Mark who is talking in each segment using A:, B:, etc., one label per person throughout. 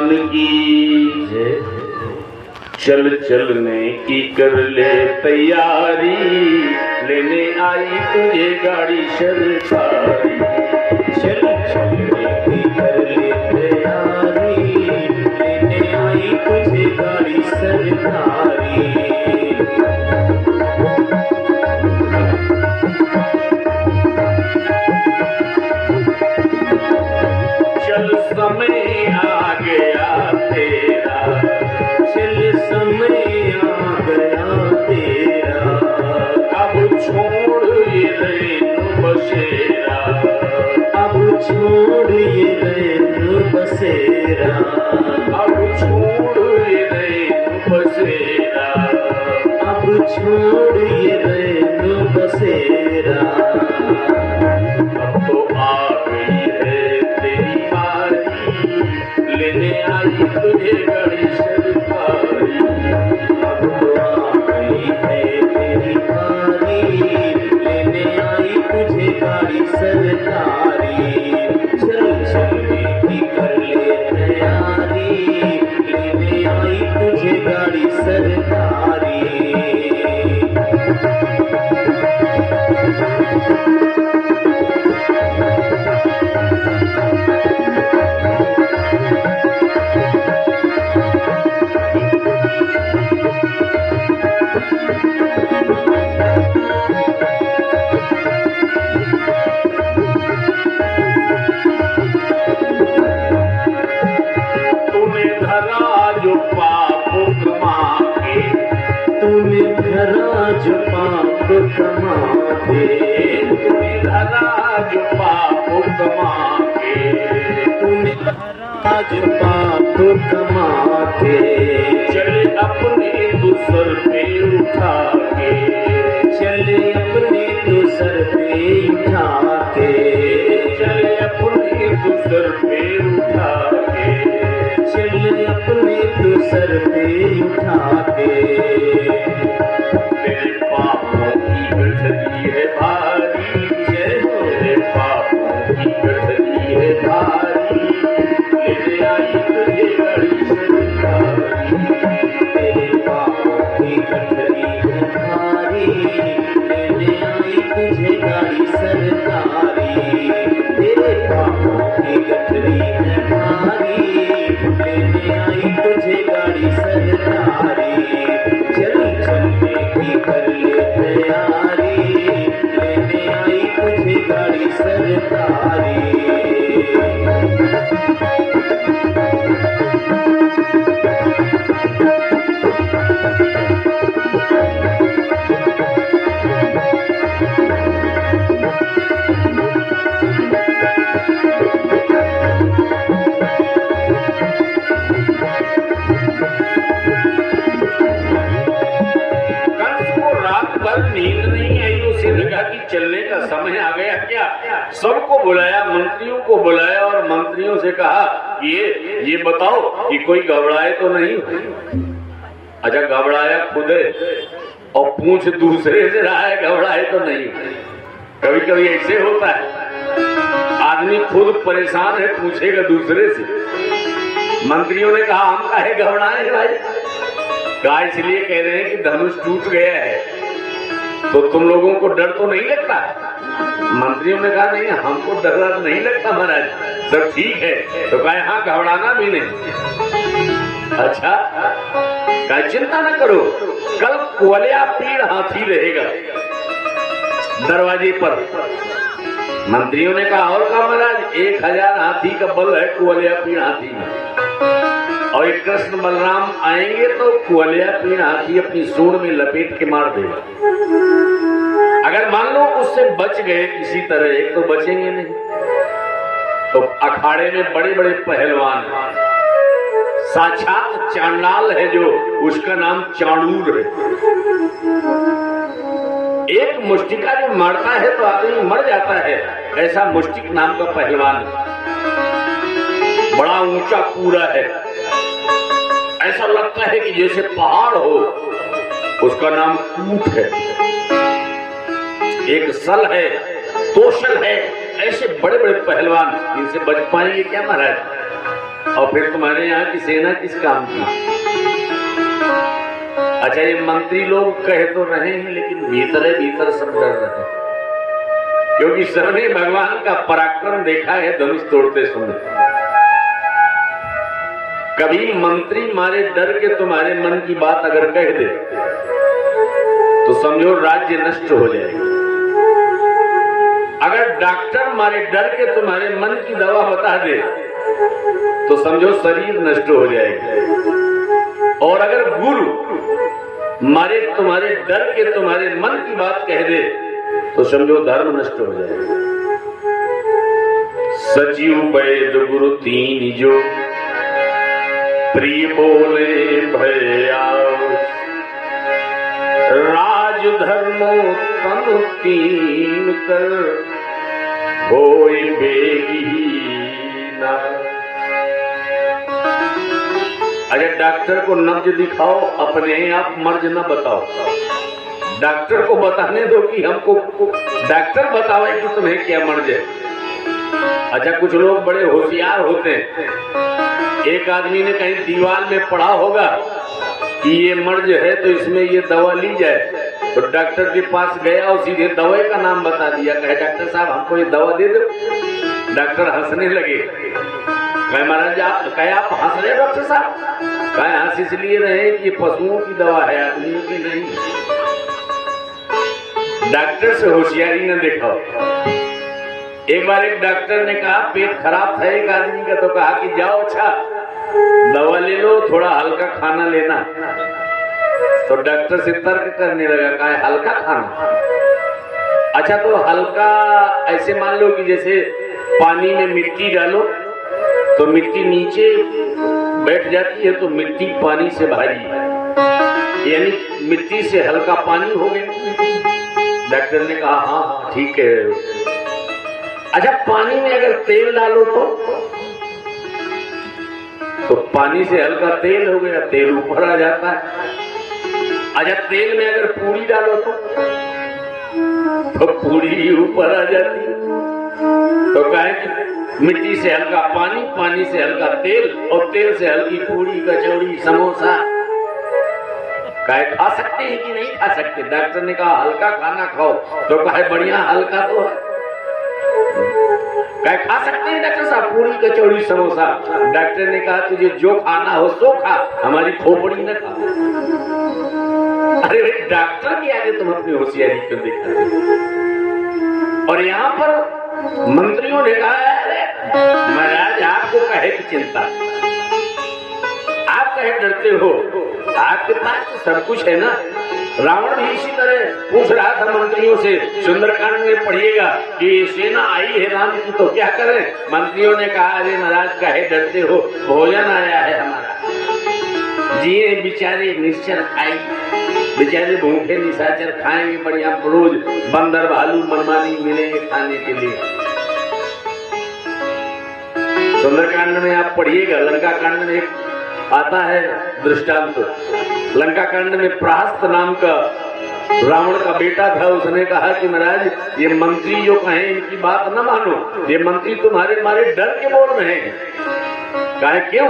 A: भगवान की जय। चल चलने की कर ले तैयारी, लेने आई तुझे गाड़ी सरकारी।
B: चल चलने की कर ले तैयारी, लेने आई तुझे गाड़ी सरकारी।
A: चल समय आ गया तेरा,
B: चल समय आ गया तेरा,
A: अब छोड़ ये रैन बसेरा।
B: अब छोड़ ये रैन बसेरा,
A: अब छोड़ ये रैन बसेरा।
B: अब छोड़ ये रैन बसेरा।
A: अब तो आ गई है तेरी बारी, लेने आई तुझे गाड़ी सरकारी।
B: अब तो आ गई है तेरी बारी, लेने आई तुझे गाड़ी सरकारी। चल चलने की कर ले तैयारी, लेने आई तुझे गाड़ी सरकारी।
A: तूने धरा जो पाप कमा के,
B: तूने धरा जो पाप कमा के,
A: तूने धरा जो पाप कमा के।
B: तूने धरा जो पाप कमा के,
A: चले अपने तू सर पे उठा के।
B: चले अपने तो सर पे उठा के,
A: चले अपने तू सर पे उठा के।
B: चले अपने तो सर पे उठा के।
A: तेरे पापों की गठरी है भारी, जय हो। तेरे पापों की गठरी है भारी, लेने आई तुझे गाड़ी सरकारी।
B: तेरे पापों की गठरी है भारी, लेने आई तुझे गाड़ी सरकारी। तेरे पापों की गठरी है भारी, लेने आई तुझे गाड़ी सरकारी। चल चलने की कर ले तैयारी, लेने आई तुझे गाड़ी सरकारी।
A: कंस को रात भर नींद नहीं आई, उसे लगा कि चलने का समय आ गया क्या। सबको बुलाया, मंत्रियों को बुलाया और मंत्रियों से कहा कि ये बताओ कि कोई घबराए तो नहीं। अच्छा, घबराया खुद है और पूछ दूसरे से रहा है, घबराए तो नहीं। कभी कभी ऐसे होता है, आदमी खुद परेशान है, पूछेगा दूसरे से। मंत्रियों ने कहा हम काहे घबराए भाई। कहा इसलिए कह रहे हैं कि धनुष टूट गया है, तो तुम लोगों को डर तो नहीं लगता। मंत्रियों ने कहा नहीं, हमको डर नहीं लगता महाराज, सब ठीक है। तो कहा हाँ, घबराना भी नहीं। अच्छा, कहा चिंता न करो, कल कुवलिया पीड़ हाथी रहेगा दरवाजे पर। मंत्रियों ने कहा और कहा महाराज, 1000 हाथी का बल है कुवलिया पीड़ हाथी में, और एक कृष्ण बलराम आएंगे तो कुवलिया पीड़ हाथी अपनी सूंड में लपेट के मार देगा। अगर मान लो उससे बच गए किसी तरह, एक तो बचेंगे नहीं, तो अखाड़े में बड़े बड़े पहलवान, साक्षात चांडाल है जो, उसका नाम चाणूर है। एक मुष्टिका जो मारता है तो आदमी मर जाता है, ऐसा मुष्टिक नाम का पहलवान, बड़ा ऊंचा पूरा है, ऐसा लगता है कि जैसे पहाड़ हो। उसका नाम कूट है। एक सल है, तोशल है, ऐसे बड़े बड़े पहलवान, इनसे बच पाएंगे क्या महाराज। और फिर तुम्हारे यहाँ की सेना किस काम की? अच्छा, ये मंत्री लोग कह तो रहे हैं, लेकिन भीतर भीतर सब डर रहे हैं, क्योंकि सबने भगवान का पराक्रम देखा है धनुष तोड़ते समय। कभी मंत्री मारे डर के तुम्हारे मन की बात अगर कह दे तो समझो राज्य नष्ट हो जाएगा। अगर डॉक्टर मारे डर के तुम्हारे मन की दवा बता दे तो समझो शरीर नष्ट हो जाएगा। और अगर गुरु मारे तुम्हारे डर के तुम्हारे मन की बात कह दे तो समझो धर्म नष्ट हो जाएगा। सचिव वैद गुरु तीन जो प्रिय बोले भया, राज धर्मो तनु तीन कर होय बेगीना। अगर डॉक्टर को नब्ज दिखाओ, अपने आप मर्ज न बताओ। डॉक्टर को बताने दो कि हमको डॉक्टर बतावे कि तुम्हें क्या मर्ज है। अच्छा, कुछ लोग बड़े होशियार होते हैं। एक आदमी ने कहीं दीवार में पढ़ा होगा कि ये मर्ज है तो इसमें ये दवा ली जाए, तो डॉक्टर के पास गया और सीधे दवाई का नाम बता दिया। कहे डॉक्टर साहब हमको ये दवा दे दो। डॉक्टर हंसने लगे। कहे महाराज आप हंस रहे डॉक्टर साहब? कहे हंस इसलिए रहे कि पशुओं की दवा है, आदमियों की नहीं। डॉक्टर से होशियारी न देखो। एक बार एक डॉक्टर ने कहा पेट खराब था एक आदमी का, तो कहा कि जाओ अच्छा दवा ले लो, थोड़ा हल्का खाना लेना। तो डॉक्टर से तर्क करने लगा, कहा हल्का खाना? अच्छा, तो हल्का ऐसे मान लो कि जैसे पानी में मिट्टी डालो तो मिट्टी नीचे बैठ जाती है, तो मिट्टी पानी से भारी है, यानी मिट्टी से हल्का पानी हो गया। डॉक्टर ने कहा हाँ ठीक है। अच्छा, पानी में अगर तेल डालो तो पानी से हल्का तेल हो गया, तेल ऊपर आ जाता है। अच्छा, तेल में अगर पूरी डालो तो पूरी ही ऊपर आ जाती है। तो कहे कि मिट्टी से हल्का पानी, पानी से हल्का तेल और तेल से हल्की पूरी, कचौड़ी, समोसा। कहे खा सकते हैं कि नहीं खा सकते? डॉक्टर ने कहा हल्का खाना खाओ, तो कहे बढ़िया हल्का तो है। कहे खा सकते हैं डॉक्टर साहब पूरी, कचौड़ी, समोसा? डॉक्टर ने कहा तुझे जो खाना हो सो खा, हमारी खोपड़ी न खा। अरे भाई, डॉक्टर के आगे तुम अपनी होशियारी क्यों दिखाते? और यहाँ पर मंत्रियों ने कहा अरे महाराज आपको कहे की चिंता, आप कहे डरते हो, आपके पास तो सब कुछ है ना। रावण भी इसी तरह पूछ रहा था मंत्रियों से, सुंदरकांड में पढ़िएगा कि सेना आई है राम की तो क्या करें। मंत्रियों ने कहा अरे महाराज काहे डरते हो, भोजन आया है हमारा, जिए बेचारे निश्चर खाए, बेचारे भूखे निशाचर खाएंगे बढ़िया, रोज बंदर भालू मनमानी मिलेंगे खाने के लिए। सुंदरकांड में आप पढ़िएगा, लंका कांड में आता है दृष्टांत। लंका कांड में प्रहस्त नाम का रावण का बेटा था, उसने कहा कि महाराज ये मंत्री जो कहें इनकी बात न मानो, ये मंत्री तुम्हारे मारे डर के बोल रहे हैं। कहे क्यों?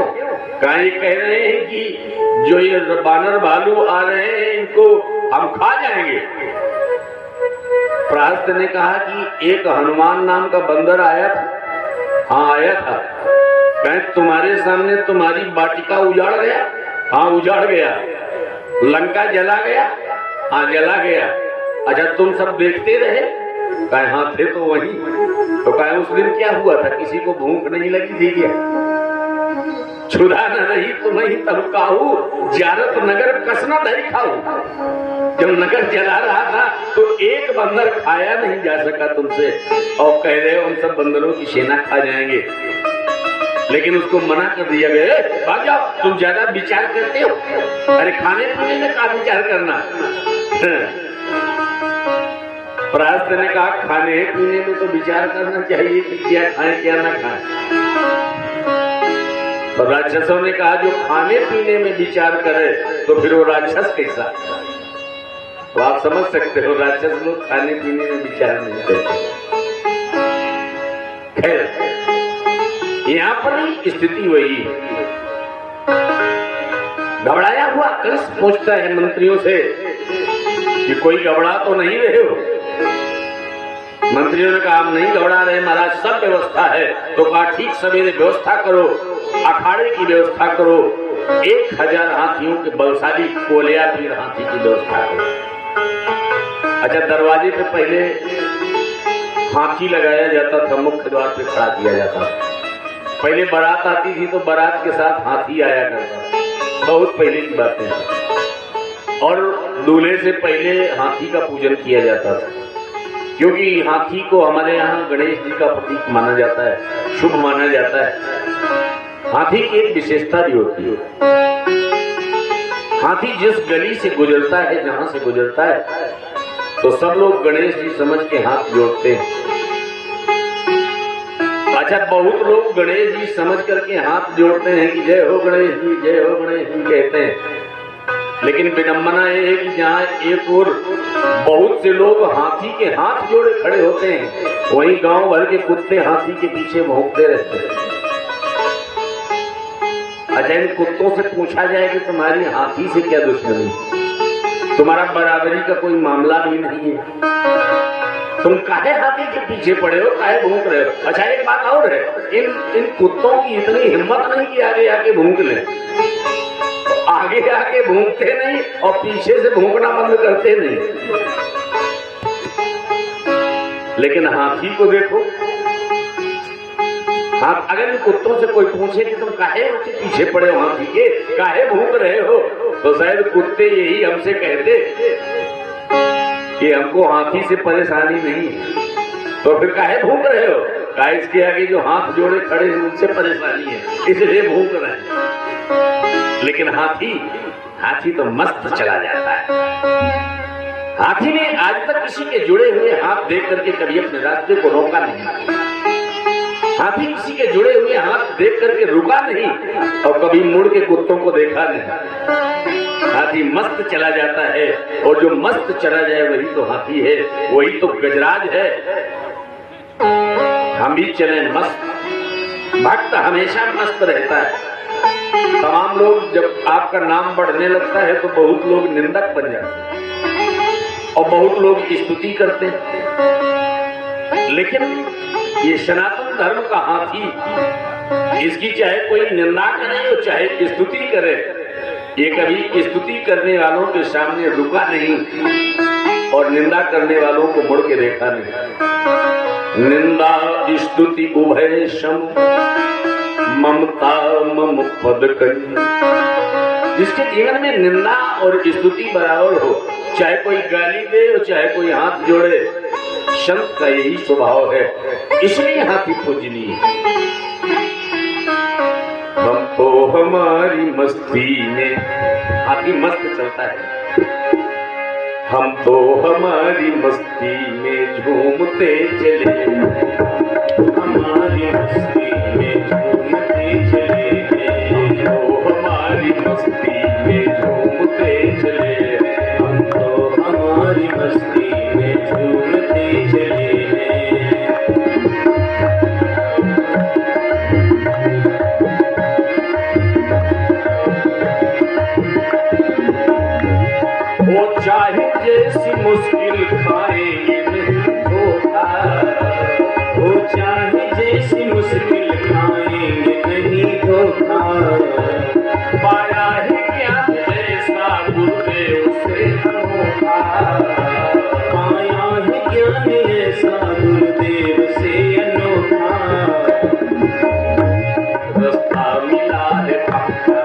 A: कहे कह रहे हैं कि जो ये बानर भालू आ रहे हैं इनको हम खा जाएंगे। प्रहस्त ने कहा कि एक हनुमान नाम का बंदर आया था। हाँ आया था। कहे तुम्हारे सामने तुम्हारी वाटिका उजाड़ गया? हाँ उजाड़ गया। लंका जला गया? हाँ जला गया। अच्छा तुम सब देखते रहे? कहे हाँ थे तो वही। तो कहे उस दिन क्या हुआ था, किसी को भूख नहीं लगी थी क्या? क्षुधा न रही तुम्हें तब काहू, जारत नगर कसना धरी खाऊ। जब नगर जला रहा था तो एक बंदर खाया नहीं जा सका तुमसे, और कह रहे हो हम सब बंदरों की सेना खा जाएंगे। लेकिन उसको मना कर दिया गया, भाग जाओ, तुम ज्यादा विचार करते हो। अरे खाने पीने में क्या विचार करना। प्रहस्त ने कहा खाने पीने में तो विचार करना चाहिए कि क्या खाएं क्या ना खाएं। तो राक्षसों ने कहा जो खाने पीने में विचार करे तो फिर वो राक्षस कैसा। तो आप समझ सकते हो राक्षस लोग खाने पीने में विचार नहीं करते। खैर यहाँ पर ही स्थिति वही घबराया हुआ कंस पूछता है मंत्रियों से कि कोई घबरा तो नहीं रहे हो? मंत्रियों ने कहा हम नहीं घबरा रहे महाराज, सब व्यवस्था है। तो कहा ठीक सवेरे व्यवस्था करो, अखाड़े की व्यवस्था करो, 1000 हाथियों के बलशाली कोलियापीर हाथी की व्यवस्था करो। अच्छा, दरवाजे पे पहले हाथी लगाया जाता था, मुख्य द्वार पे खड़ा किया जाता था। पहले बारात आती थी तो बारात के साथ हाथी आया करता था, बहुत पहले की बात है। और दूल्हे से पहले हाथी का पूजन किया जाता था, क्योंकि हाथी को हमारे यहाँ गणेश जी का प्रतीक माना जाता है, शुभ माना जाता है। हाथी की एक विशेषता भी होती है, हाथी जिस गली से गुजरता है, जहां से गुजरता है, तो सब लोग गणेश जी समझ के हाथ जोड़ते हैं। अच्छा, बहुत लोग गणेश जी समझ करके हाथ जोड़ते हैं कि जय हो गणेश जी, जय हो गणेश जी कहते हैं। लेकिन विडंबना ये है कि जहाँ एक और बहुत से लोग हाथी के हाथ जोड़े खड़े होते हैं, वहीं गांव भर के कुत्ते हाथी के पीछे भौंकते रहते हैं। अच्छा, इन कुत्तों से पूछा जाए कि तुम्हारी हाथी से क्या दुश्मनी, तुम्हारा बराबरी का कोई मामला भी नहीं है, तुम काहे हाथी के पीछे पड़े हो, काहे भूख रहे हो? अच्छा, एक बात और है, इन कुत्तों की इतनी हिम्मत नहीं कि आगे आके भूख लें, आगे आके भूखते नहीं और पीछे से भूखना बंद करते नहीं। लेकिन हाथी को देखो, हाँ, अगर इन कुत्तों से कोई पूछे कि तुम काहे उसके पीछे पड़े हो, हाथी के काहे भूख रहे हो, तो शायद कुत्ते यही हमसे कहते कि हमको हाथी से परेशानी नहीं है। तो फिर काहे भूख रहे हो? कहा इसके आगे जो हाथ जोड़े खड़े हैं उनसे परेशानी है, इसलिए भूख रहे हैं। लेकिन हाथी तो मस्त चला जाता है। हाथी ने आज तक किसी के जुड़े हुए हाथ देख करके कभी अपने रास्ते को रोका नहीं। हाथी किसी के जुड़े हुए हाथ देख करके रुका नहीं और कभी मुड़ के कुत्तों को देखा नहीं। हाथी मस्त चला जाता है, और जो मस्त चला जाए वही तो हाथी है, वही तो गजराज है। हम भी चले मस्त। भक्त हमेशा मस्त रहता है। तमाम लोग, जब आपका नाम बढ़ने लगता है तो बहुत लोग निंदक बन जाते हैं और बहुत लोग स्तुति करते हैं। लेकिन ये सनातन धर्म का हाथी, इसकी चाहे कोई निंदा करे और चाहे स्तुति करे, ये कभी स्तुति करने वालों के सामने रुका नहीं और निंदा करने वालों को मुड़ के देखा नहीं। निंदा स्तुति उभय सम, ममता मम पद करी। जिसके जीवन में निंदा और स्तुति बराबर हो, चाहे कोई गाली दे और चाहे कोई हाथ जोड़े, संत का यही स्वभाव है, इसलिए हाथी पूजनीय है। हम तो हमारी मस्ती में, हाथी मस्त चलता है, हम तो हमारी मस्ती में झूमते चले, हमारी मस्ती में झूमते चले, हम तो हमारी मस्ती में झूमते चले, हम तो हमारी मस्ती में झूमते चले। वो चाहे जैसी मुश्किल खाएंगे नहीं धोखा, वो चाहे जैसी मुश्किल खाएंगे नहीं धोखा, पाया है क्या ऐसा गुरुदेव से अनोखा, पाया है क्या ऐसा गुरुदेव से अनोखा, रास्ता मिला है पक्का,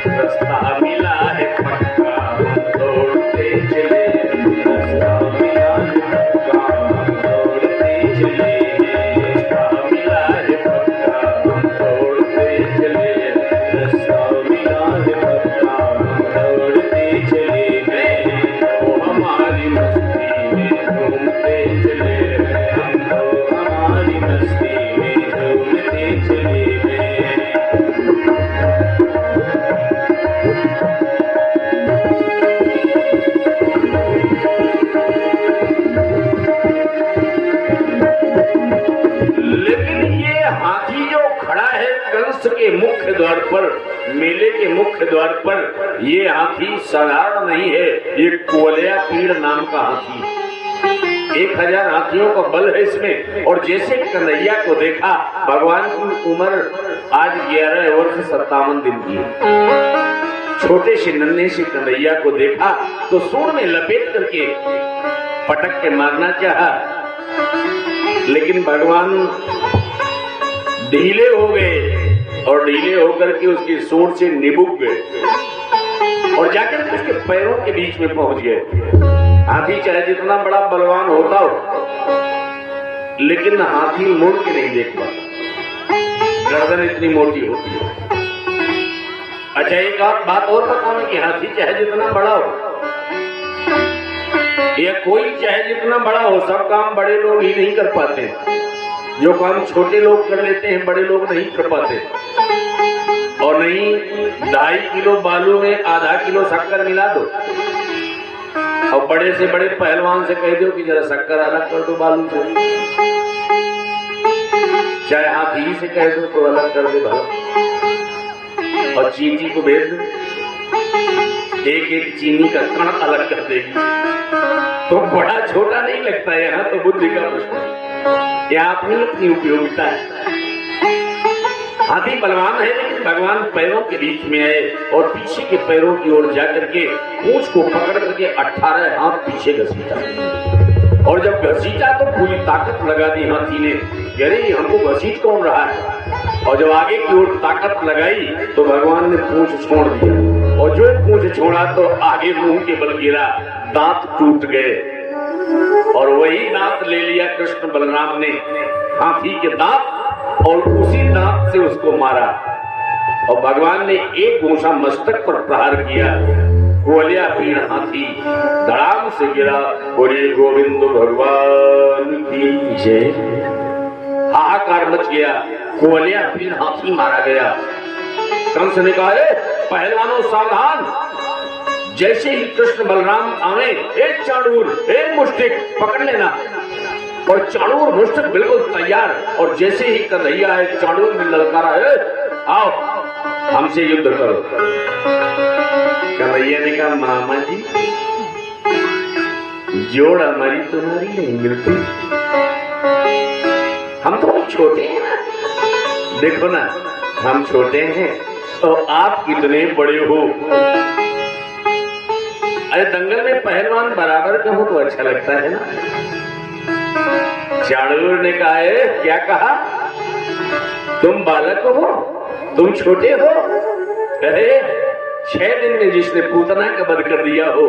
A: रास्ता मिला है पक्का, हम दौड़ते चले, रास्ता मिला रहा है कंस के मुख्य द्वार पर, मेले के मुख्य द्वार पर। ये हाथी साधारण नहीं है, ये कुवलया पीड़ नाम का हाथी। 1000 हाथियों का बल है इसमें। और जैसे कन्हैया को देखा, भगवान की उम्र आज 11 वर्ष 57 दिन की है। छोटे से नन्हे से कन्हैया को देखा तो सूंड में लपेट करके पटक के मारना चाहा, लेकिन भगवान ढीले हो गए और ढीले होकर के उसकी सूंड से निबुक गए और जाकर उसके पैरों के बीच में पहुंच गए। हाथी चाहे जितना बड़ा बलवान होता हो, लेकिन हाथी मुड़ के नहीं देख पाता, गर्दन इतनी मोटी होती है। अच्छा, एक बात और बताऊं कि हाथी चाहे जितना बड़ा हो या कोई चाहे जितना बड़ा हो, सब काम बड़े लोग ही नहीं कर पाते। जो काम छोटे लोग कर लेते हैं, बड़े लोग नहीं कर पाते। और नहीं 2.5 किलो बालू में आधा किलो शक्कर मिला दो और बड़े से बड़े पहलवान से कह दो कि जरा शक्कर अलग कर दो बालू से, चाहे हाथी से कह दो तो अलग कर दे भला। और चींटी को भेज दो, एक चीनी का कण अलग कर देगी। तो बड़ा छोटा नहीं लगता है, यहाँ तो बुद्धि का प्रश्न है, यहाँ अपनी अपनी उपयोगिता है। हाथी बलवान है, लेकिन भगवान पैरों के बीच में आए और पीछे के पैरों की ओर जाकर के पूंछ को पकड़ करके 18 हाथ पीछे घसीटा। और जब घसीटा तो पूरी ताकत लगा दी हाथी ने, अरे हमको घसीट कौन रहा है। और जब आगे की ओर ताकत लगाई तो भगवान ने पूंछ छोड़ दिया, और जो पूंछ छोड़ा तो आगे मुंह के बल गिरा, दांत टूट गए। और वही दांत ले लिया कृष्ण बलराम ने, हाथी के दांत, और उसी दांत से उसको मारा। और भगवान ने एक घूंसा मस्तक पर प्रहार किया। कुवलया पीड़ हाथी धड़ाम से गिरा। बोले गोविंद भगवान की जय। हाहाकार मच गया, कुवलया पीड़ हाथी मारा गया। कंस ने कहा, पहलवानों सावधान। जैसे ही कृष्ण बलराम आवे, एक चाणूर, एक मुष्टिक पकड़ लेना। और चाणूर मुष्टिक बिल्कुल तैयार। और जैसे ही कन्हैया है, चाणूर में ललकारा, आओ हमसे युद्ध करो। कन्हैया ने कहा, मामा जी जोड़ हमारी तुम्हारी नहीं मिलती, हम तो छोटे हैं ना, देखो ना हम छोटे हैं और आप कितने बड़े हो। अरे दंगल में पहलवान बराबर के हो तो अच्छा लगता है ना। चाणूर ने कहा, क्या कहा, तुम बालक हो, तुम छोटे हो। अरे 6 दिन में जिसने पूतना का वध कर दिया हो,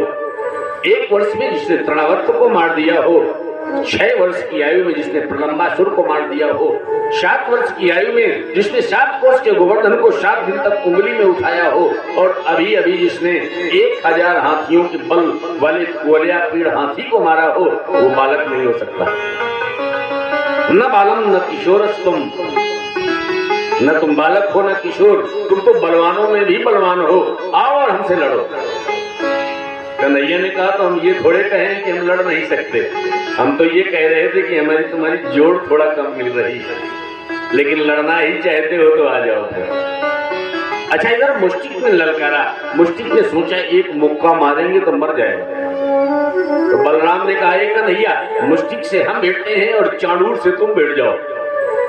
A: 1 वर्ष में जिसने तृणावर्त को मार दिया हो, 6 वर्ष की आयु में जिसने प्रलंबासुर को मार दिया हो, 7 वर्ष की आयु में जिसने 7 कोस के गोवर्धन को 7 दिन तक उंगली में उठाया हो, और अभी अभी जिसने 1000 हाथियों के बल वाले कुवलया पीड़ हाथी को मारा हो, वो बालक नहीं हो सकता। न बालम न किशोरस तुम, न तुम बालक हो न किशोर, तुम तो बलवानों में भी बलवान हो, आओ और हमसे लड़ो। कन्हैया ने कहा, तो हम ये थोड़े कहें कि हम लड़ नहीं सकते, हम तो ये कह रहे थे कि हमारी तुम्हारी जोड़ थोड़ा कम मिल रही है, लेकिन लड़ना ही चाहते हो तो आ जाओ। अच्छा, इधर मुष्टिक ने ललकारा। मुष्टिक ने सोचा एक मुक्का मारेंगे तो मर जाएगा। तो बलराम ने कहा, कन्हैया मुष्टिक से हम बैठते हैं और चाणूर से तुम बैठ जाओ।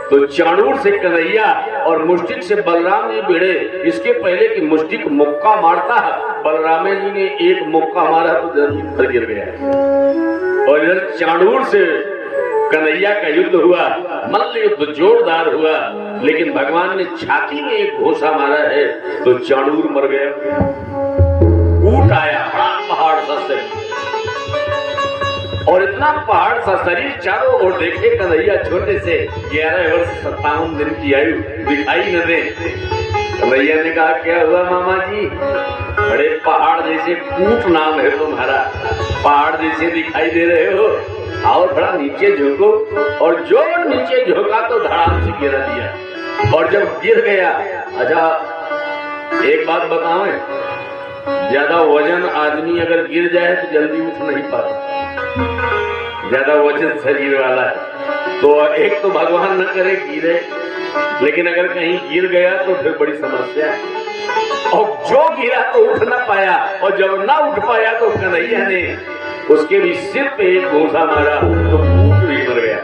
A: तो चाणूर से कन्हैया और मुष्टिक से बलराम जी भिड़े। इसके पहले कि मुष्टिक मुक्का मारता, बलराम जी ने एक मुक्का मारा तो जमीन पर गिर गया। और इधर चाणूर से कन्हैया का युद्ध हुआ, मल्ल युद्ध जोरदार हुआ, लेकिन भगवान ने छाती में एक घोसा मारा है तो चाणूर मर गया। ऊट आया बड़ा पहाड़ सा शरीर, और इतना पहाड़ सा शरीर, चारों ओर देखे कन्हैया छोटे से 11 वर्ष 57 दिन की आयु, दिखाई न दे। कन्हैया ने कहा, क्या हुआ मामा जी, बड़े पहाड़ जैसे कूट नाम है तुम्हारा, पहाड़ जैसे दिखाई दे रहे हो, आओ थोड़ा नीचे झुको। और जो नीचे झुका तो धड़ाम से गिरा दिया। और जब गिर गया, अच्छा एक बात बताओ, ज्यादा वजन आदमी अगर गिर जाए तो जल्दी उठ नहीं पाता, ज्यादा वजन शरीर वाला है तो एक तो भगवान न करे गिरे, लेकिन अगर कहीं गिर गया तो फिर बड़ी समस्या है। और जो गिरा तो उठ ना पाया, और जब ना उठ पाया तो कन्हैया ने उसके भी सिर पे एक घूंसा मारा तो भूत भी मर गया।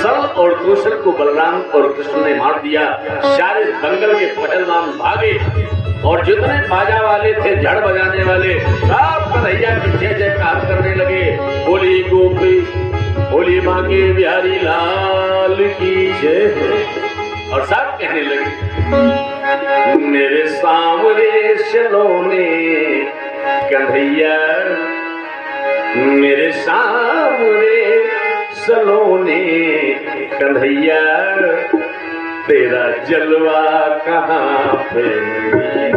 A: सल और दूसर को बलराम और कृष्ण ने मार दिया। सारे दंगल के पहलवान भागे और जितने बाजा वाले थे, झड़ बजाने वाले, सब कन्हैया की जय जयकार करने लगे। बोली गोपी बोली माँ के बिहारी लाल की जय। और सब कहने लगे मेरे सांवरे सलोने कन्हैया, मेरे सांवरे सलोने कन्हैया, तेरा जलवा कहाँ पे है।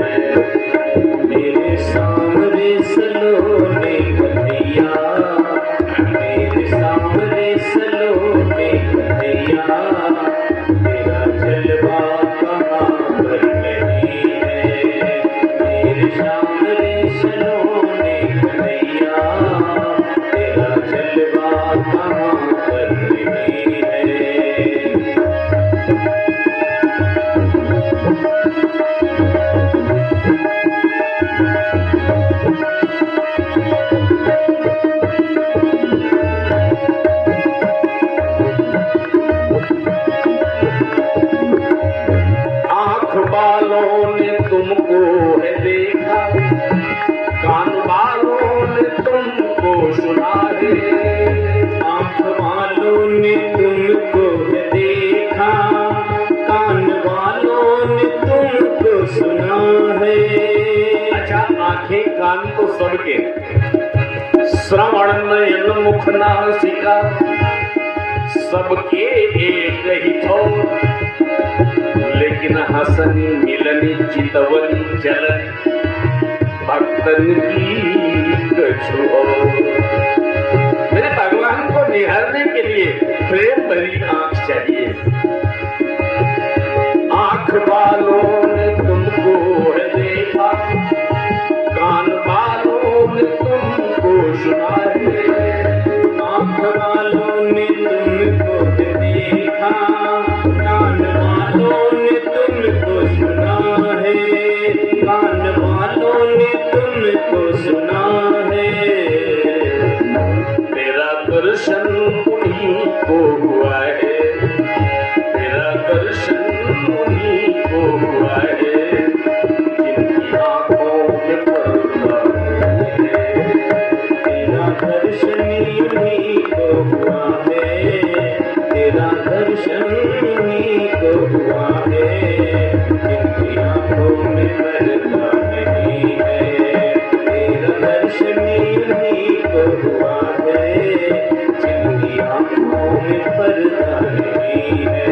B: मेरे सांवरे सलोने कन्हैया, मेरे सांवरे सलोने कन्हैया, तेरा जलवा कहाँ पर नहीं है। मेरे सांवरे सलोने कन्हैया, तेरा जलवा कहाँ पर नहीं है।
A: बालों ने तुमको है देखा, कान बालों ने तुमको सुना है।
B: आँख वालों ने तुमको है देखा, कान वालों ने तुमको सुना है।
A: अच्छा, आंखें कान तो सबके, श्रवण नयन मुख नासिका सबके एक ही ठोर, लेकिन हसनी मिलनी चितवनी चलनी भक्तन की कछु और। मेरे भगवान को निहारने के लिए प्रेम भरी आंख चाहिए। आंख वालों ने तुमको है देखा, कान वालों ने तुमको सुना है।
B: आँख वालों ने तुमको है देखा, कान वालों ने तुमको सुना है। कान वालों ने तुमको सुना है।
A: तेरा दर्शन उन्हीं को हुआ है, तेरा दर्शन उन्हीं को हुआ है, जिनकी आंखों में पर्दा है।
B: तेरा दर्शन उन्हीं को हुआ है, तेरा दर्शन उन्हीं को हुआ है, जिनकी आँखों में पर्दा नहीं है। तेरा दर्शन उन्हीं को हुआ है, जिनकी आँखों में पर्दा नहीं है।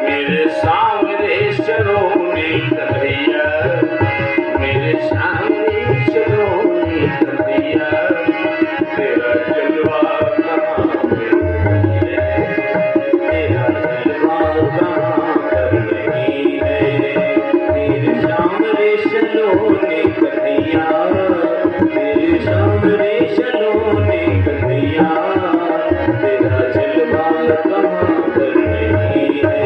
A: मेरे सामने सलोने कन्हैया, मेरे सामने सलोने कन्हैया, तेरा जलवा कहाँ पे है।
B: तेरा जलवा कहाँ पर नहीं है। मेरे सांवरे सलोने कन्हैया, मेरे सांवरे सलोने कन्हैया, तेरा जलवा कहाँ पर नहीं है।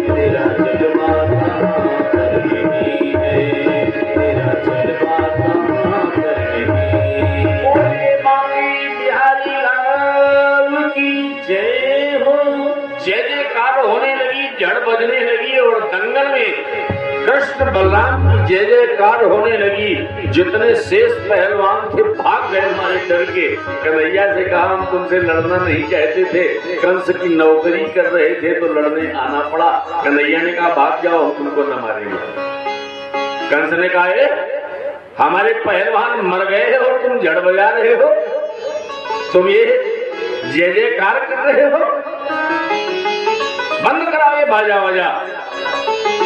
B: तेरा जलवा कहाँ पर नहीं है। तेरा जलवा कहाँ पर नहीं है।
A: बोले मांगी बिहारी लाल की
B: जय हो।
A: जय जयकार होने लगी, जड़ बजने लगी और दंगल में कृष्ण बलराम की जय जयकार होने लगी। जितने शेष पहलवान थे भाग गए हमारे डर के। कन्हैया से कहा हम तुमसे लड़ना नहीं चाहते थे, कंस की नौकरी कर रहे थे तो लड़ने आना पड़ा। कन्हैया ने कहा भाग जाओ, हम तुमको न मारेंगे। कंस ने कहा हमारे पहलवान मर गए और तुम जड़ बजा रहे हो, तुम ये जय जयकार कर रहे हो, बंद कराओ ये बाजा वाजा।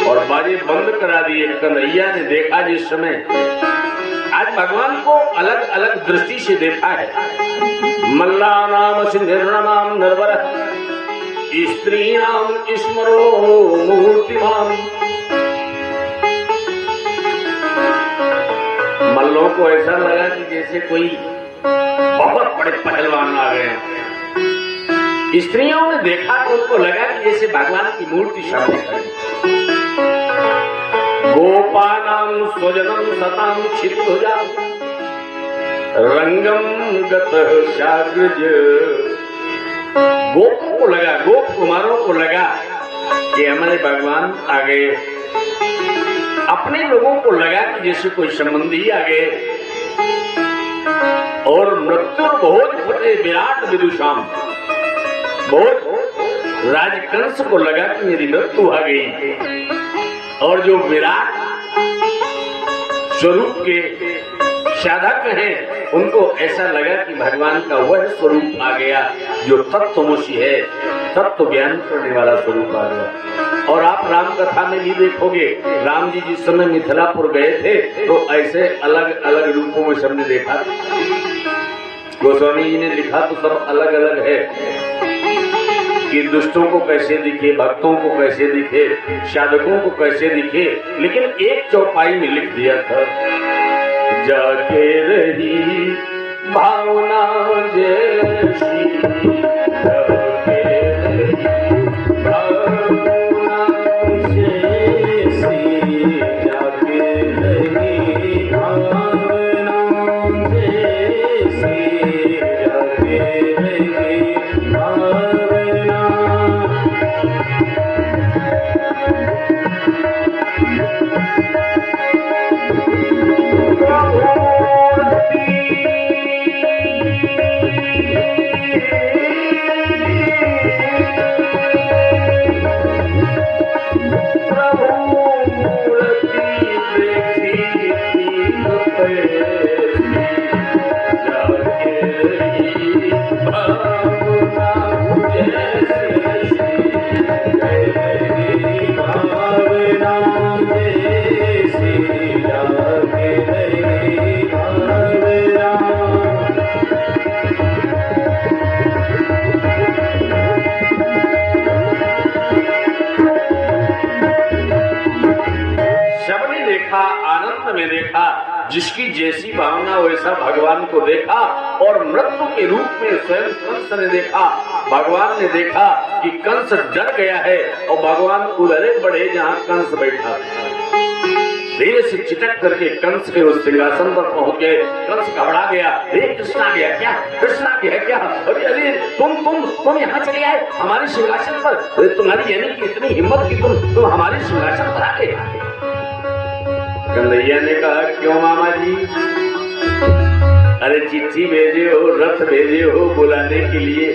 A: और बाजे बंद करा दिए। कन्हैया ने देखा जिस समय, आज भगवान को अलग अलग दृष्टि से देखा है। मल्ला नाम सिंह नाम नरवर, स्त्रीणाम स्मरो मूर्तिमान। मल्लों को ऐसा लगा कि जैसे कोई बहुत बड़े पहलवान आ गए हैं। स्त्रियों ने देखा तो उनको लगा कि जैसे भगवान की मूर्ति सामने खड़ी। गोपानाम स्वजनम सताम छित्तुजा रंगम गतः शाग्रज। गोपों को लगा, गोप कुमारों को लगा कि हमारे भगवान आ गए। अपने लोगों को लगा कि जैसे कोई संबंधी आ गए। और मृत्यु बहुत फटे विराट विदुषाम, बहुत राजकंस को लगा कि मेरी मृत्यु आ गई। और जो विराट स्वरूप के साधक हैं उनको ऐसा लगा कि भगवान का वह स्वरूप आ गया जो तत्वमसि है, तत्व ज्ञान करने वाला स्वरूप आ गया। और आप राम कथा में भी देखोगे, राम जी जिस समय मिथिलापुर गए थे तो ऐसे अलग अलग रूपों में सबने देखा। गोस्वामी जी ने लिखा तो सब अलग अलग है कि दुष्टों को कैसे दिखे, भक्तों को कैसे दिखे, साधकों को कैसे दिखे, लेकिन एक चौपाई में लिख दिया था, जाके रही भावना जैसी, जाके रही भावना जैसी, जाके रही भावना जैसी, जाके रही भावना। आनंद में देखा, जिसकी जैसी भावना वैसा भगवान को देखा। और मृत्यु के रूप में स्वयं कंस ने देखा। भगवान ने देखा कि कंस डर गया है और भगवान उधर बढ़े जहाँ कंस बैठा। धीरे से चिटक करके कंस के उस सिंहासन पर पहुंच गए। कंस घबरा गया, कृष्णा गया क्या, कृष्णा गया क्या, अरे अरे तुम यहाँ चले आए हमारे सिंहासन पर, तुम्हारी यानी कि इतनी हिम्मत की तुम हमारे सिंहासन पर आ गए। कन्हैया ने कहा, क्यों मामा जी? अरे चिट्ठी भेजे हो, रथ भेजे हो बुलाने के लिए,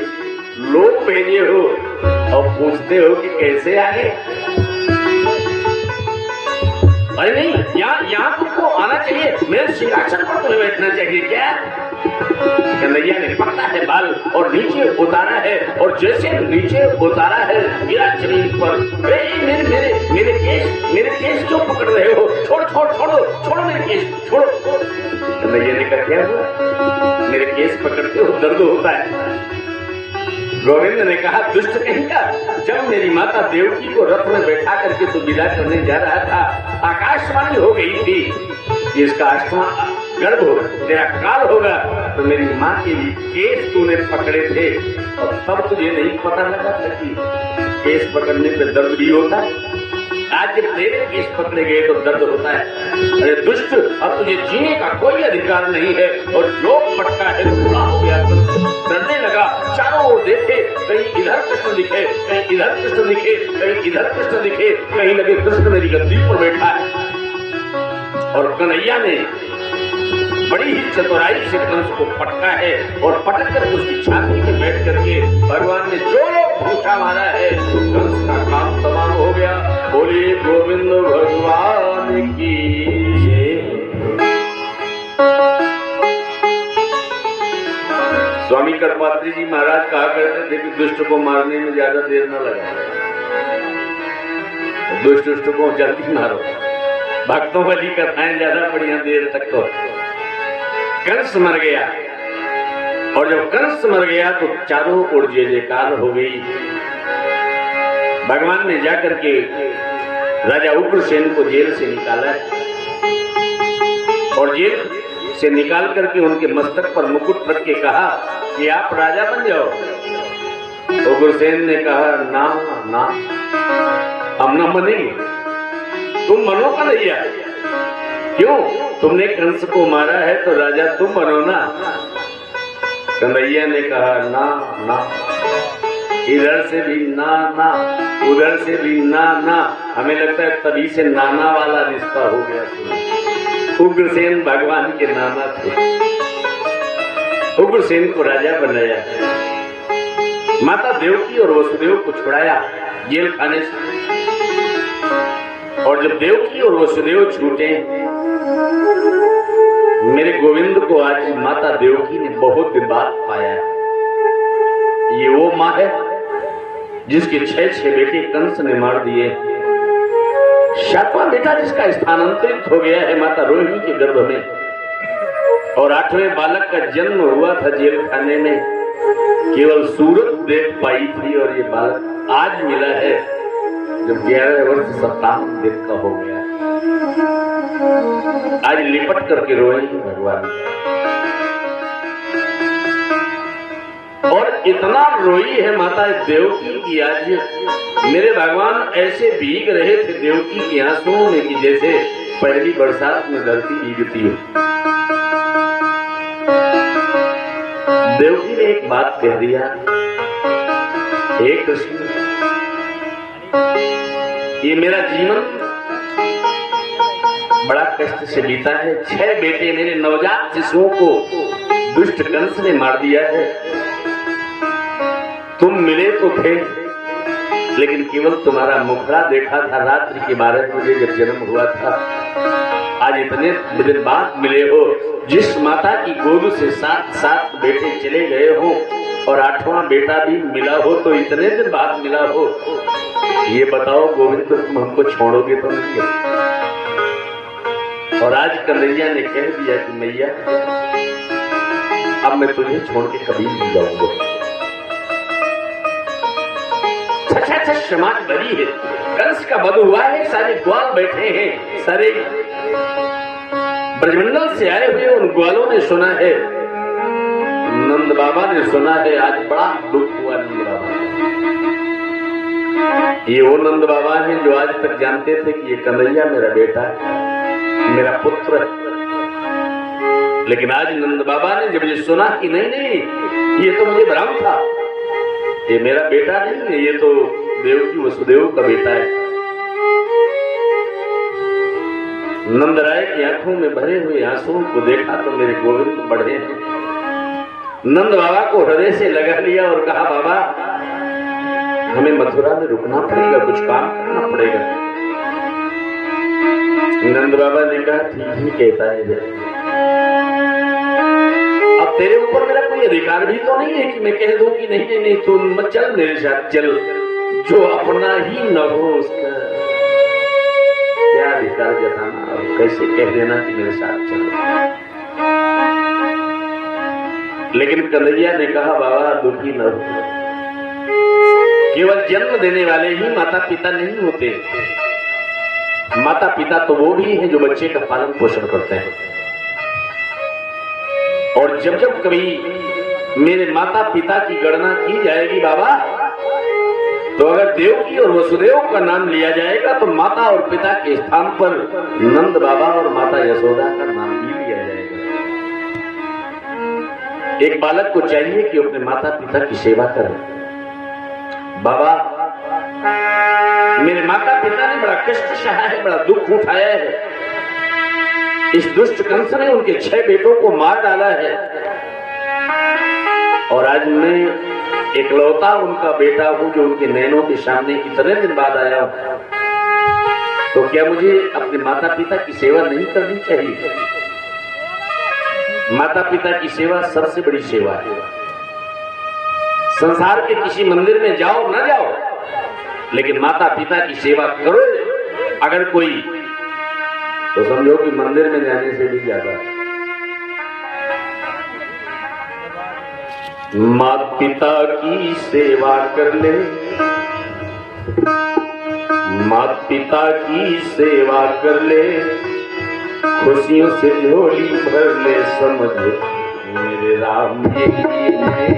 A: लोग भेजे हो और पूछते हो कि कैसे आए। अरे नहीं, यहाँ तुमको आना चाहिए, मेरे सिंहासन पर तुम्हें बैठना चाहिए क्या? कन्हैया ने पकड़ा है बाल और नीचे उतारा है, और जैसे नीचे उतारा है गिरा जमीन पर। मेरे केस क्यों पकड़ रहे हो? छोड़ो मेरे केस, छोड़ो। कन्हैया ने कहा, क्या हुआ? मेरे केस पकड़ते हो, दर्द होता है। गोविंद ने कहा, दुष्ट कहीं का, जब मेरी माता देवकी को रथ में बैठा करके तो विदा करने जा रहा था, आकाशवाणी हो गई थी कि इसका 8वां गर्भ होगा, तेरा काल होगा। तो मेरी माँ के भी केस तूने पकड़े थे और तब तुझे नहीं पता लगा था कि केस पकड़ने पे दर्द भी होता है। आज जब तेरे केस पकड़े गए तो दर्द होता है। अरे दुष्ट, अब तुझे जीने का कोई अधिकार नहीं है, और जो पटका है तो पूरा हो गया। डरने लगा, चारों ओर देखे, कहीं इधर कृष्ण दिखे, कहीं इधर कृष्ण दिखे, कहीं इधर कृष्ण दिखे, कहीं लगे कृष्ण मेरी गद्दी पर बैठा है। और कन्हैया ने बड़ी ही चतुराई से कंस को पटका है, और पटक कर उसकी छाती में बैठ करके भगवान ने जो भूसा मारा है, कंस का काम तमाम हो गया। बोलिए गोविंद भगवान की जय। स्वामी कर्पात्री जी महाराज कहा करते थे कि दुष्ट को मारने में ज्यादा देर न लगा, दुष्ट को जल्दी मारो। भक्तों वाली कथाएं ज्यादा बढ़िया देर तक तो। कंस मर गया, और जब कंस मर गया तो चारों ओर जय जयकार हो गई। भगवान ने जाकर के राजा उग्रसेन को जेल से निकाला और जेल से निकाल करके उनके मस्तक पर मुकुट रख के कहा कि आप राजा बन जाओ। उग्रसेन ने कहा ना ना, हम ना बनेंगे, तुम बनो कन्हैया। क्यों? तुमने कंस को मारा है तो राजा तुम बनो ना। कन्हैया ने कहा ना ना, इधर से भी ना ना, उधर से भी ना ना। हमें लगता है तभी से नाना वाला रिश्ता हो गया। उग्रसेन भगवान के नाना थे। उग्रसेन को राजा बनाया, माता देवकी और वसुदेव को छुड़ाया जेल खाने से। और जब देवकी और वसुदेव छूटे, मेरे गोविंद को आज माता देवकी ने बहुत दिन बाद पाया। ये वो माँ है जिसके 6 बेटे कंस ने मार दिए। 7वां बेटा जिसका स्थानांतरित हो गया है माता रोहिणी के गर्भ में, और 8वें बालक का जन्म हुआ था जेल खाने में। केवल सूरत देख पाई थी और ये बालक आज मिला है जब 11 वर्ष 57 दिन का हो गया। आज लिपट करके रोए भगवान, और इतना रोई है माता देवकी की। आज मेरे भगवान ऐसे भीग रहे थे देवकी के आंसुओं में कि जैसे पहली बरसात में धरती भीगती हो। देवकी ने एक बात कह दिया, हे कृष्ण, ये मेरा जीवन बड़ा कष्ट से बीता है। 6 बेटे मेरे नवजात शिशुओं को दुष्ट कंस ने मार दिया है। तुम मिले तो थे, लेकिन केवल तुम्हारा मुखड़ा देखा था रात्रि के 12 बजे जब जन्म हुआ था। आज इतने दिन बाद मिले हो। जिस माता की गोद से 7 बेटे चले गए हो और 8वां बेटा भी मिला हो, तो इतने दिन बाद मिला हो। ये बताओ गोविंद, तुम हमको छोड़ोगे तो नहीं? और आज कन्हैया ने कह दिया कि मैया, अब मैं तुझे छोड़ के कभी नहीं जाऊंगा। अच्छा समाज बड़ी है, कंस का वध हुआ है, सारे ग्वाल बैठे हैं, सारे ब्रजमंडल से आए हुए उन ग्वालों ने सुना है, नंद बाबा ने सुना है। आज बड़ा दुख हुआ नंद बाबा। ये वो नंद बाबा हैं जो आज तक जानते थे कि ये कन्हैया मेरा बेटा है, मेरा पुत्र है। लेकिन आज नंद बाबा ने जब ये सुना कि नहीं नहीं, ये तो मुझे भ्रम था, ये मेरा बेटा नहीं है, ये तो देवकी वसुदेव का बेटा है। नंद राय की आंखों में भरे हुए आंसुओं को देखा तो मेरे गोविंद बढ़े हैं। नंद बाबा को हृदय से लगा लिया और कहा, बाबा हमें मथुरा में रुकना पड़ेगा, कुछ काम करना पड़ेगा। नंद बाबा ने कहा, ठीक ही कहता है। अब तेरे ऊपर मेरा कोई अधिकार भी तो नहीं है कि मैं कह दूं कि नहीं नहीं नहीं तू मत चल मेरे साथ चल। जो अपना ही न हो उसका क्या अधिकार जताना और कैसे कह देना कि मेरे साथ चलो। लेकिन कन्हैया ने कहा, बाबा दुखी न हो, केवल जन्म देने वाले ही माता पिता नहीं होते। माता पिता तो वो भी हैं जो बच्चे का पालन पोषण करते हैं। और जब जब कभी मेरे माता पिता की गणना की जाएगी बाबा, तो अगर देवकी और वसुदेव का नाम लिया जाएगा तो माता और पिता के स्थान पर नंद बाबा और माता यशोदा का नाम भी लिया जाएगा। एक बालक को चाहिए कि अपने माता पिता की सेवा करे। बाबा मेरे माता पिता ने बड़ा कष्ट सहा है, बड़ा दुख उठाया है। इस दुष्ट कंस ने उनके 6 बेटों को मार डाला है और आज मैं एकलौता उनका बेटा हूं जो उनके नैनों के सामने इतने दिन बाद आया हूं। तो क्या मुझे अपने माता पिता की सेवा नहीं करनी चाहिए? माता पिता की सेवा सबसे बड़ी सेवा है। संसार के किसी मंदिर में जाओ ना जाओ, लेकिन माता पिता की सेवा करो अगर कोई, तो समझो कि मंदिर में जाने से भी ज्यादा। माता पिता की सेवा कर ले माता पिता की सेवा कर ले, खुशियों से झोली भर ले, समझ मेरे राम यही है,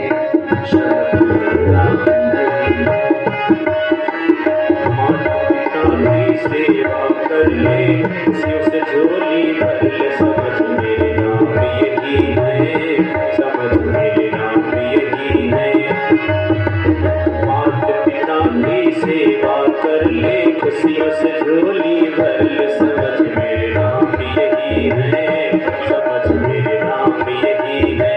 A: समझ मेरे राम यही है।
B: माता पिता की सेवा कर ले, खुशियों से झोली भर ले, समझ मेरे राम यही है, समझ मेरे राम यही है। माता पिता की सेवा कर ले, खुशियों से झोली भर ले, समझ मेरे राम यही है, समझ मेरे राम यही है।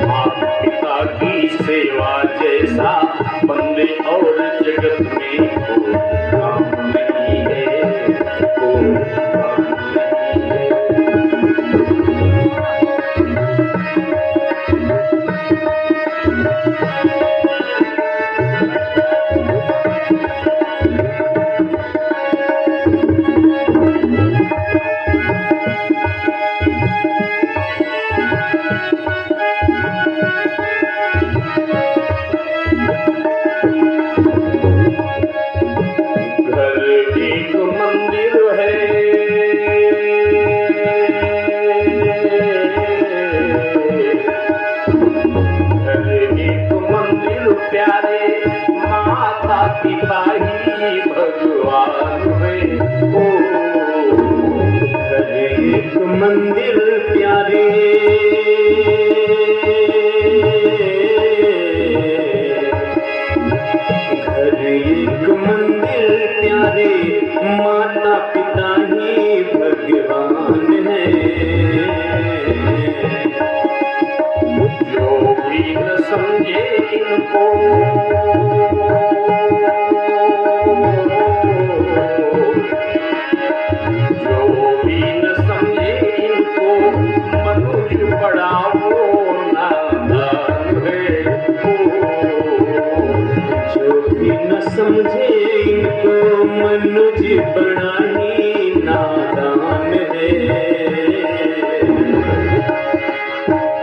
A: माता पिता की सेवा जैसा बंदे और जगत में कोई काम नहीं है, कोई काम नहीं है। घर एक मंदिर है, घर एक मंदिर प्यारे, माता पिता ही भगवान है। ओ
B: घर एक मंदिर प्यारे, घर एक मंदिर प्यारे, माता पिता ही भगवान है।
A: जो भी न समझे इनको, जो भी न समझे इनको, मनुष्य बड़ा वो नादान है।
B: जो भी न समझे इनको, मनुष्य बड़ा ही नादान है।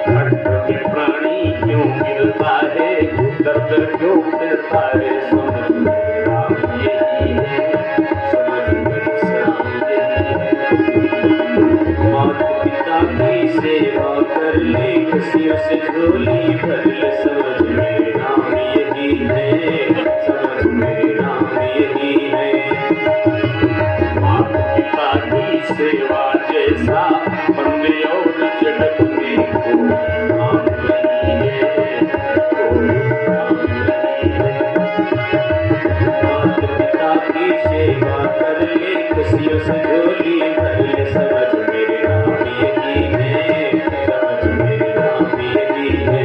A: खड्ड में प्राणी क्यों गिरता है, दर्द क्यों फिरता है, समझ मेरे राम यही है, समझ मेरे राम यही है।
B: माता पिता की सेवा कर ले, खुशियों से झोली भर ले, समझ मेरे राम यही है, समझ मेरे राम यही है।
A: माता पिता की सेवा जैसा बंदे और जगत में कोई काम नहीं है, कोई काम नहीं है।
B: माता पिता की सेवा कर ले, खुशियों से झोली भर ले, समझ मेरे राम यही है, समझ मेरे राम यही है।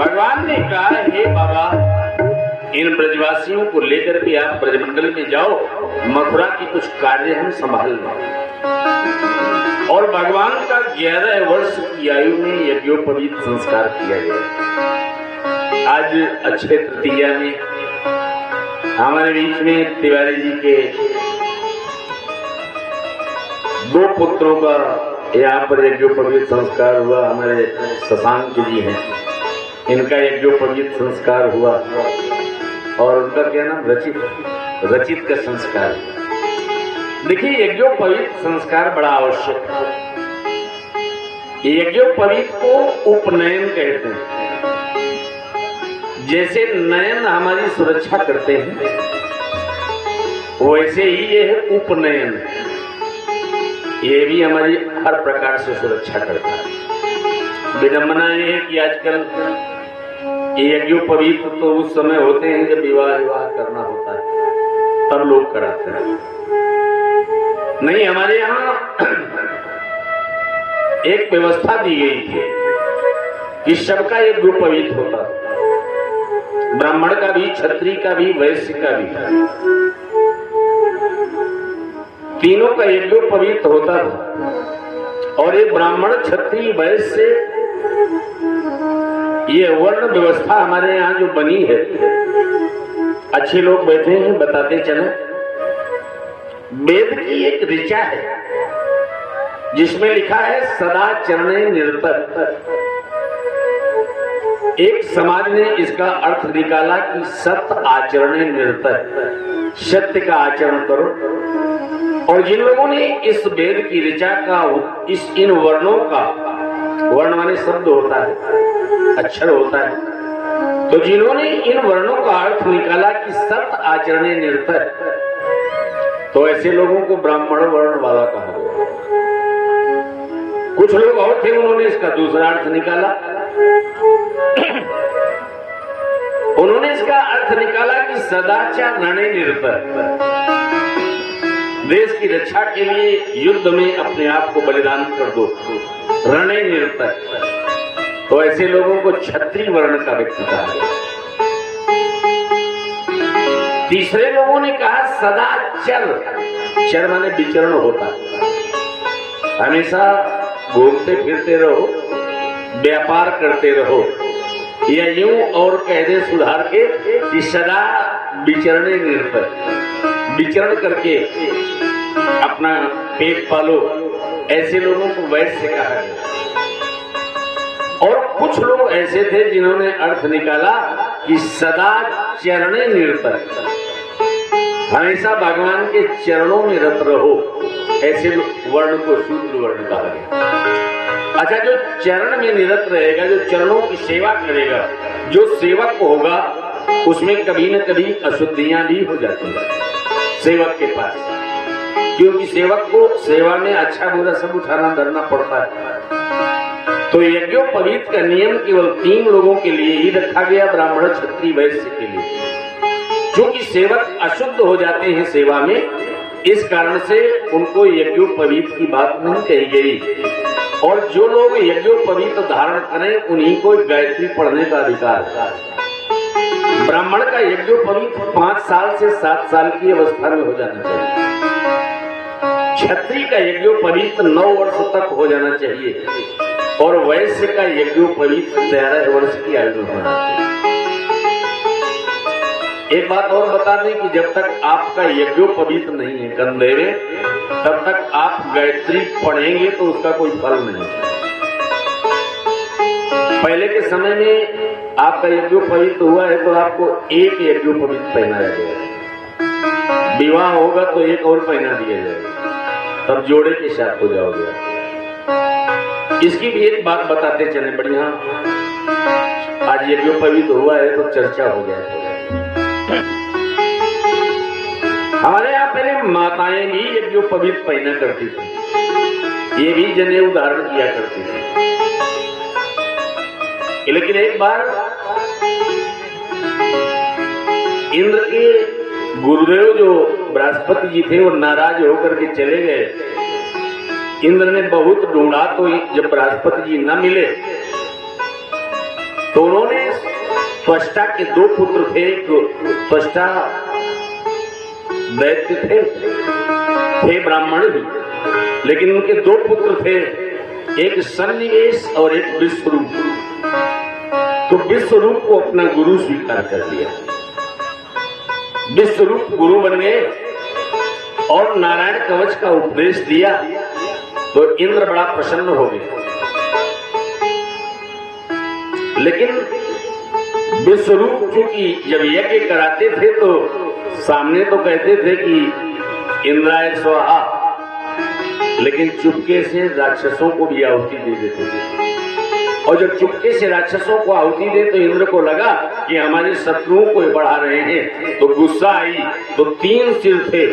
A: भगवान ने कहा, हे बाबा, इन ब्रजवासियों को लेकर के आप ब्रजमंडल में जाओ, मथुरा की कुछ कार्य हम संभाल लें। और भगवान का 11 वर्ष की आयु में यज्ञोपवीत संस्कार किया गया। आज अक्षय तृतीया में हमारे बीच में तिवारी जी के 2 पुत्रों का यहाँ पर यज्ञोपवीत संस्कार हुआ। हमारे शशांक जी हैं, इनका यज्ञोपवीत संस्कार हुआ और उनका क्या नाम, रचित का संस्कार। देखिए, यज्ञोपवीत संस्कार बड़ा आवश्यक है। यज्ञोपवीत को उपनयन कहते हैं। जैसे नयन हमारी सुरक्षा करते हैं, वैसे ही ये है उपनयन, ये भी हमारी हर प्रकार से सुरक्षा करता है। विडंबना ये है कि आजकल यज्ञोपवीत तो उस समय होते हैं जब विवाह करना होता है, तब लोग कराते हैं। नहीं, हमारे यहाँ एक व्यवस्था दी गई थी कि सबका यज्ञोपवीत होता, ब्राह्मण का भी, क्षत्रिय का भी, वैश्य का भी। तीनों का यज्ञोपवीत होता था। और ये ब्राह्मण क्षत्रिय वैश्य ये वर्ण व्यवस्था हमारे यहाँ जो बनी है, अच्छे लोग बैठे हैं बताते चले। वेद की एक ऋचा है जिसमें लिखा है सदा चरणे निरतर। एक समाज ने इसका अर्थ निकाला कि सत्य आचरणे निरतर, सत्य का आचरण करो। और जिन लोगों ने इस वेद की ऋचा का इन वर्णों का, वर्ण माने शब्द होता है, अक्षर होता है, तो जिन्होंने इन वर्णों का अर्थ निकाला कि सत्य आचरणे निरतर, तो ऐसे लोगों को ब्राह्मण वर्ण वाला कहा गया। कुछ लोग और थे, उन्होंने इसका दूसरा अर्थ निकाला। उन्होंने इसका अर्थ निकाला कि सदाचार रणे निरतर, देश की रक्षा के लिए युद्ध में अपने आप को बलिदान कर दो, रणे निरतर। तो ऐसे लोगों को क्षत्रिय वर्ण का व्यक्ति कहा गया। तीसरे लोगों ने कहा सदाचर, चर माने विचरण होता है, हमेशा घूमते फिरते रहो, व्यापार करते रहो, या यूं और कह दे सुधार के कि सदा विचरणे निरतर, विचरण करके अपना पेट पालो, ऐसे लोगों को वैश्य कहा गया। और कुछ लोग ऐसे थे जिन्होंने अर्थ निकाला कि सदा चरणे निरतर, हमेशा भगवान के चरणों में रत रहो, ऐसे वर्ण को शूद्र वर्ण कहा गया। अच्छा, जो चरण में निरत रहेगा, जो चरणों की सेवा करेगा, जो सेवक होगा, उसमें कभी न कभी अशुद्धियां भी हो जाती है सेवक के पास, क्योंकि सेवक को सेवा में अच्छा बुरा सब उठाना धरना पड़ता है। तो यज्ञोपवीत का नियम केवल 3 लोगों के लिए ही रखा गया, ब्राह्मण क्षत्रिय वैश्य के लिए। क्योंकि सेवक अशुद्ध हो जाते हैं सेवा में, इस कारण से उनको यज्ञोपवीत की बात नहीं कही गई। और जो लोग यज्ञोपवीत धारण करें उन्हीं को गायत्री पढ़ने का अधिकार है। ब्राह्मण का यज्ञोपवीत 5 साल से 7 साल की अवस्था में हो जाना चाहिए। क्षत्रिय का यज्ञोपवीत 9 वर्ष तक हो जाना चाहिए और वैश्य का यज्ञोपवीत 13 वर्ष की आयु में होना चाहिए। एक बात और बता दें कि जब तक आपका यज्ञोपवीत नहीं है कंधेरे, तब तक आप गायत्री पढ़ेंगे तो उसका कोई फल नहीं। पहले के समय में आपका यज्ञोपवीत हुआ है तो आपको एक यज्ञोपवीत पहनाया जाएगा, विवाह होगा तो एक और पहना दिया जाएगा, तब जोड़े के साथ हो जाओगे। इसकी भी एक बात बताते चले बढ़िया, आज यज्ञोपवीत हुआ है तो चर्चा हो जाए। हमारे यहाँ पहले माताएं भी यज्ञोपवीत पहना करती थी, ये भी जनेऊ धारण किया करती थी। लेकिन एक बार इंद्र के गुरुदेव जो बृहस्पति जी थे वो नाराज होकर के चले गए। इंद्र ने बहुत ढूंढा तो जब बृहस्पति जी न मिले तो उन्होंने त्वष्टा के 2 पुत्र थे, त्वष्टा दैत्य थे ब्राह्मण भी, लेकिन उनके 2 पुत्र थे, एक सन्निवेश और एक विश्वरूप। तो विश्वरूप को अपना गुरु स्वीकार कर लिया, विश्वरूप गुरु बन गए और नारायण कवच का उपदेश दिया तो इंद्र बड़ा प्रसन्न हो गए। लेकिन विश्वरूप चूंकि जब यज्ञ कराते थे तो सामने तो कहते थे कि इंद्राय स्वाहा, लेकिन चुपके से राक्षसों को भी आहुति दे देते थे। और जब चुपके से राक्षसों को आहुति दे तो इंद्र को लगा कि हमारे शत्रुओं को बढ़ा रहे हैं, तो गुस्सा आई। तो 3 सिर थे,